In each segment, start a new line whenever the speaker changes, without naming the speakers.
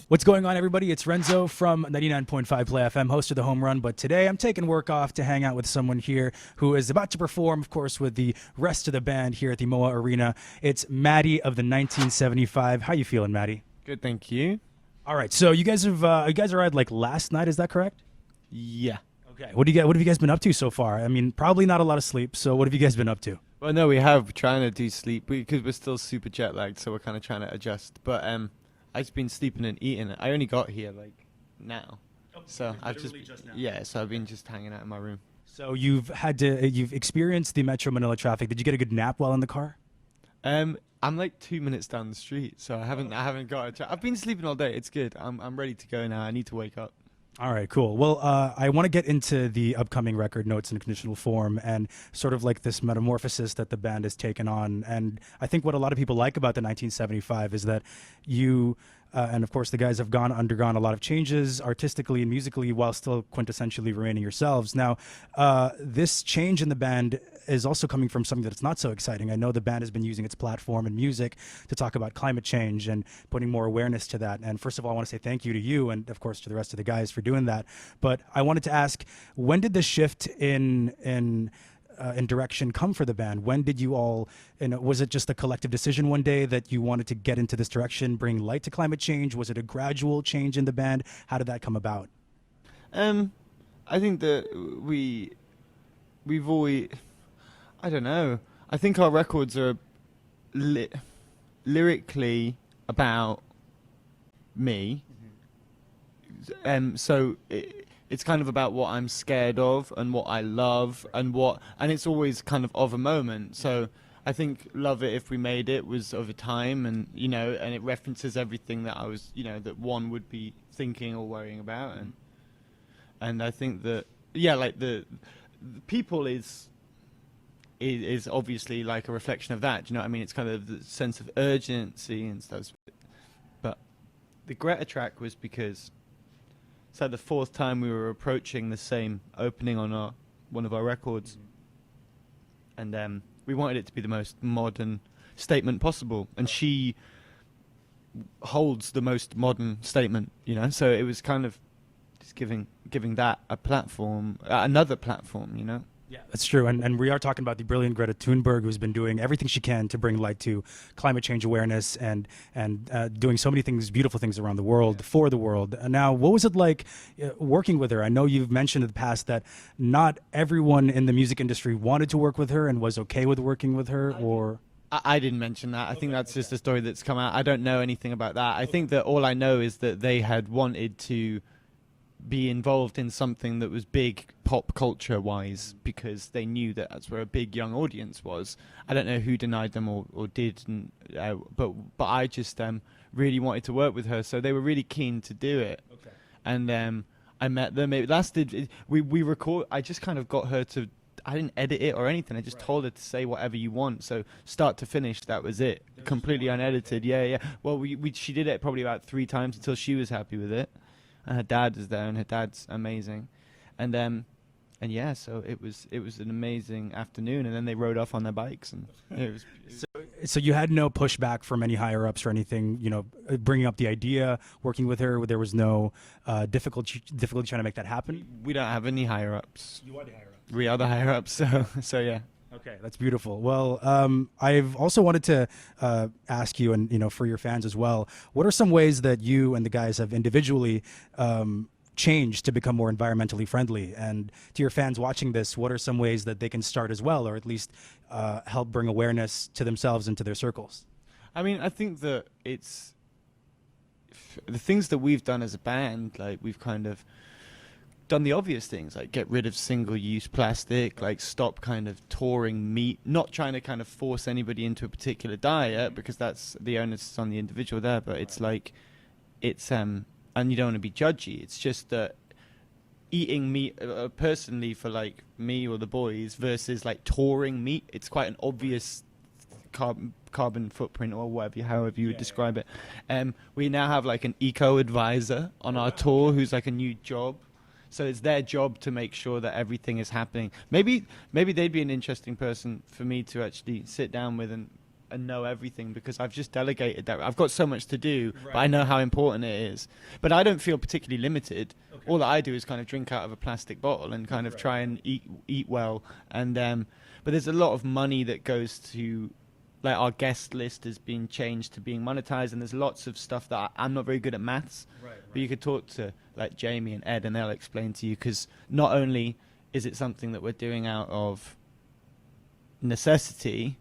What's going on, everybody? It's Renzo from 99.5 Play FM, host of The Home Run. But today I'm taking work off to hang out with someone here who is about to perform, of course, with the rest of the band here at the MOA Arena. It's Matty of the 1975. How you feeling, Matty?
Good, thank you.
All right, so you guys arrived like last night, is that correct?
Yeah.
Okay. What have you guys been up to so far? I mean, probably not a lot of sleep. So what have you guys been up to?
Well, no, we have trying to do sleep because we're still super jet lagged, so we're kind of trying to adjust. But I've been sleeping and eating. I only got here like now, so I've just
now.
Yeah. So I've been just hanging out in my room.
So you've experienced the Metro Manila traffic. Did you get a good nap while in the car?
I'm like 2 minutes down the street, so I haven't got I've been sleeping all day. It's good. I'm ready to go now. I need to wake up.
All right, cool. Well, I want to get into the upcoming record, Notes in Conditional Form, and sort of like this metamorphosis that the band has taken on. And I think what a lot of people like about the 1975 is that you, and of course the guys have undergone a lot of changes artistically and musically while still quintessentially remaining yourselves. Now, this change in the band is also coming from something that's not so exciting. I know the band has been using its platform and music to talk about climate change and putting more awareness to that. And first of all, I want to say thank you to you and of course to the rest of the guys for doing that. But I wanted to ask, when did the shift in direction come for the band? When did you all, was it just a collective decision one day that you wanted to get into this direction, bring light to climate change? Was it a gradual change in the band? How did that come about?
I think that we've always, I don't know. I think our records are lyrically about me. So it's kind of about what I'm scared of and what I love and it's always kind of a moment. So I think Love It If We Made It was of a time, and and it references everything that I was, that one would be thinking or worrying about, and I think that like the people is obviously like a reflection of that. Do you know what I mean? It's kind of the sense of urgency and stuff. But the Greta track was because it's like the fourth time we were approaching the same opening on one of our records, and we wanted it to be the most modern statement possible, and she holds the most modern statement, So it was kind of just giving that a platform, another platform,
Yeah, that's true. And we are talking about the brilliant Greta Thunberg, who's been doing everything she can to bring light to climate change awareness and doing so many things, beautiful things around the world, for the world. Now, what was it like working with her? I know you've mentioned in the past that not everyone in the music industry wanted to work with her and was okay with working with her, or...
I didn't mention that. I think that's just a story that's come out. I don't know anything about that. I think that all I know is that they had wanted to be involved in something that was big pop culture wise because they knew that that's where a big young audience was. I don't know who denied them or did, but I just really wanted to work with her, so they were really keen to do it.
Okay.
And I met them. It lasted. We record. I just kind of got her to. I didn't edit it or anything. I just told her to say whatever you want. So start to finish, that was it. Completely unedited. Yeah. Well, she did it probably about 3 times until she was happy with it. And her dad is there, and her dad's amazing, and yeah, so it was an amazing afternoon, and then they rode off on their bikes, and it was.
So you had no pushback from any higher ups or anything, bringing up the idea, working with her. There was no difficulty trying to make that happen.
We don't have any higher ups.
You are the higher ups.
We are the higher ups. So yeah.
Okay, that's beautiful. Well, I've also wanted to ask you, and for your fans as well, what are some ways that you and the guys have individually changed to become more environmentally friendly? And to your fans watching this, what are some ways that they can start as well, or at least help bring awareness to themselves and to their circles?
I mean, I think that it's the things that we've done as a band. Like, we've kind of done the obvious things, like get rid of single-use plastic, like stop kind of touring meat, not trying to kind of force anybody into a particular diet, because that's the onus on the individual there, but it's like, it's and you don't want to be judgy. It's just that eating meat personally for like me or the boys versus like touring meat, it's quite an obvious carbon footprint, or whatever, however you would describe it. We now have like an eco advisor on our tour who's like a new job. So it's their job to make sure that everything is happening. Maybe they'd be an interesting person for me to actually sit down with and and know everything, because I've just delegated that. I've got so much to do, but I know how important it is. But I don't feel particularly limited. Okay. All that I do is kind of drink out of a plastic bottle and kind of try and eat well. And but there's a lot of money that goes to, like, our guest list has been changed to being monetized, and there's lots of stuff that I'm not very good at maths. But you could talk to like Jamie and Ed, and they'll explain to you, because not only is it something that we're doing out of necessity,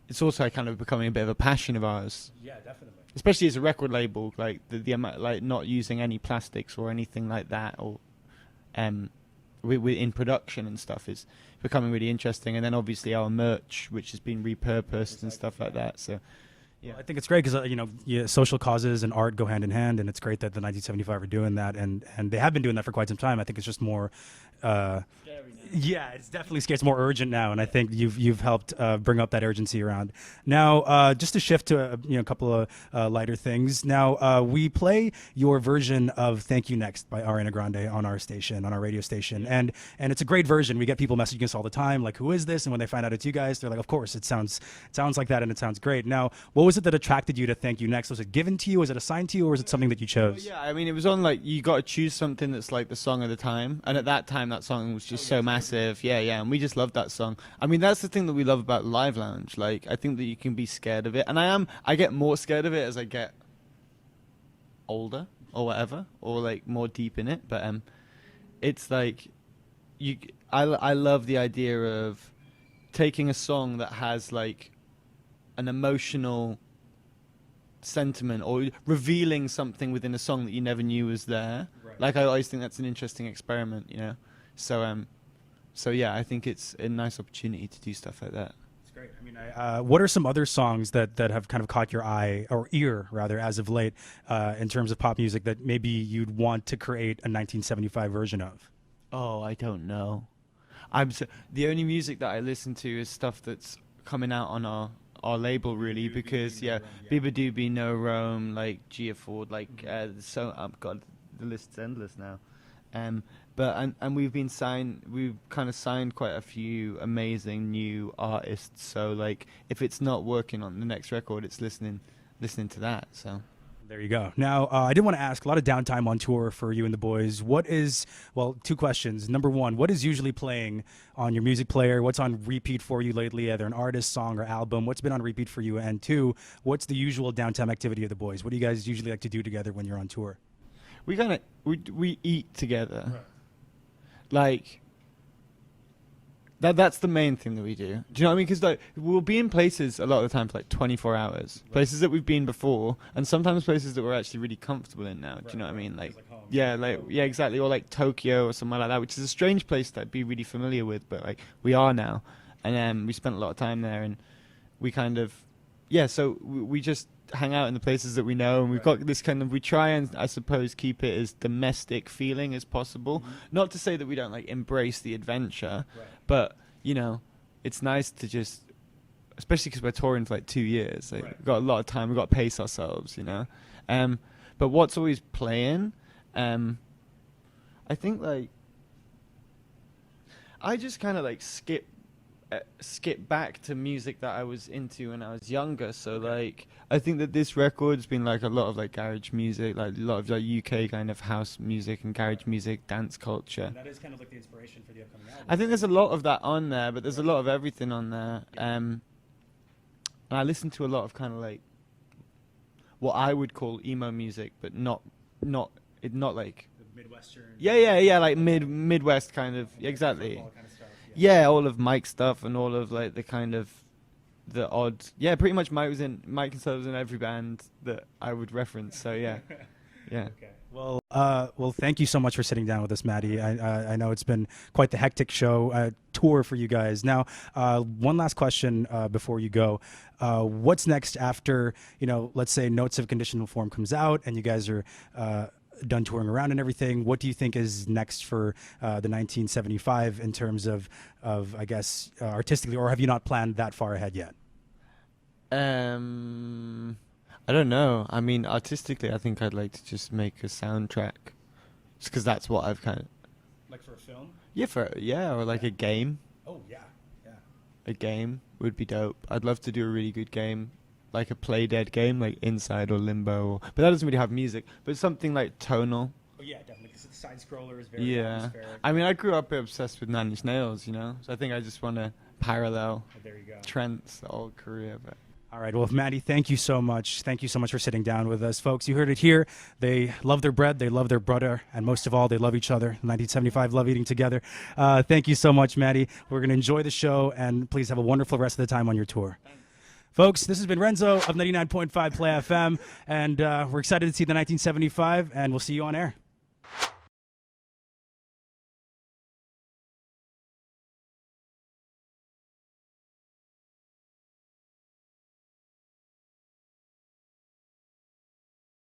it's also kind of becoming a bit of a passion of ours.
Yeah, definitely.
Especially as a record label, like the amount, like not using any plastics or anything like that, or we in production and stuff is becoming really interesting. And then obviously our merch, which has been repurposed and stuff like that. So yeah,
well, I think it's great because social causes and art go hand in hand, and it's great that the 1975 are doing that, and they have been doing that for quite some time. I think it's just more. Yeah, it's definitely it's more urgent now, and I think you've helped bring up that urgency around. Now, just to shift to a couple of lighter things. Now, we play your version of "Thank You Next" by Ariana Grande on our station, on our radio station, and it's a great version. We get people messaging us all the time, like, "Who is this?" And when they find out it's you guys, they're like, "Of course, it sounds like that, and it sounds great." Now, what was it that attracted you to "Thank You Next"? Was it given to you? Was it assigned to you, or was it something that you chose?
Well, yeah, I mean, it was on, like, you got to choose something that's like the song of the time, and at that time, that song was just so massive. Yeah, and we just loved that song. I mean, that's the thing that we love about Live Lounge. Like, I think that you can be scared of it, and I get more scared of it as I get older or whatever, or like more deep in it. But it's like I love the idea of taking a song that has like an emotional sentiment, or revealing something within a song that you never knew was there. Right. Like, I always think that's an interesting experiment, So yeah, I think it's a nice opportunity to do stuff like that.
It's great. I mean, what are some other songs that have kind of caught your eye, or ear rather, as of late, in terms of pop music that maybe you'd want to create a 1975 version of?
Oh, I don't know. The only music that I listen to is stuff that's coming out on our label, really, because Bieber Doobie, No Rome, like Gia Ford, like God, the list's endless now. But we've kind of signed quite a few amazing new artists. So like, if it's not working on the next record, it's listening to that. So
there you go. Now, I did want to ask, a lot of downtime on tour for you and the boys. Two questions. Number one, what is usually playing on your music player? What's on repeat for you lately, either an artist, song, or album? What's been on repeat for you? And two, what's the usual downtime activity of the boys? What do you guys usually like to do together when you're on tour?
We eat together. Right. Like, that's the main thing that we do. Do you know what I mean? Because like, we'll be in places a lot of the time for like 24 hours. Right. Places that we've been before, and sometimes places that we're actually really comfortable in now. Right. Do you know what I mean? Like home, yeah, exactly. Or like Tokyo or somewhere like that, which is a strange place to be really familiar with, but like we are now. And we spent a lot of time there, and we kind of, so we just hang out in the places that we know, and we've got this kind of, we try and, I suppose, keep it as domestic feeling as possible. Mm-hmm. Not to say that we don't like embrace the adventure, but it's nice to just, especially because we're touring for like 2 years, like, we've got a lot of time, we've got to pace ourselves, but what's always playing, I think, like, I just kind of like skip back to music that I was into when I was younger. So like, I think that this record's been like a lot of like garage music, like a lot of like UK kind of house music and garage music, dance culture. And
that is kind of like the inspiration for the upcoming album.
I think there's a lot of that on there, but there's a lot of everything on there. And I listen to a lot of kind of like what I would call emo music, but not like
the Midwestern.
Yeah, like Midwest kind of, exactly. Kind of stuff, yeah, all of Mike's stuff and all of like the kind of the odd. Yeah, pretty much Mike and Sub was in every band that I would reference. So yeah.
Okay. Well, thank you so much for sitting down with us, Matty. I know it's been quite the hectic tour for you guys. Now, one last question before you go. What's next after, let's say Notes of Conditional Form comes out and you guys are done touring around and everything? What do you think is next for the 1975 in terms of I guess, artistically, or have you not planned that far ahead yet?
I don't know. I mean, artistically, I think I'd like to just make a soundtrack, just because that's what I've kind of.
Like for a film?
Yeah, or like a game.
Oh yeah.
A game. would be dope. I'd love to do a really good game, like a play dead game, like Inside or Limbo. But that doesn't really have music. But something like tonal.
Oh, yeah, definitely, because the side scroller is very
Yeah.
atmospheric.
I mean, I grew up obsessed with Nine Inch Nails, you know? So I think I just want to parallel
There you go.
Trent's old career. But
All right. Well, Matty, thank you so much. Thank you so much for sitting down with us. Folks, you heard it here. They love their bread. They love their brother. And most of all, they love each other. 1975, love eating together. Thank you so much, Matty. We're going to enjoy the show. And please have a wonderful rest of the time on your tour. Folks, this has been Renzo of 99.5 Play FM. And we're excited to see the 1975. And we'll see you on air.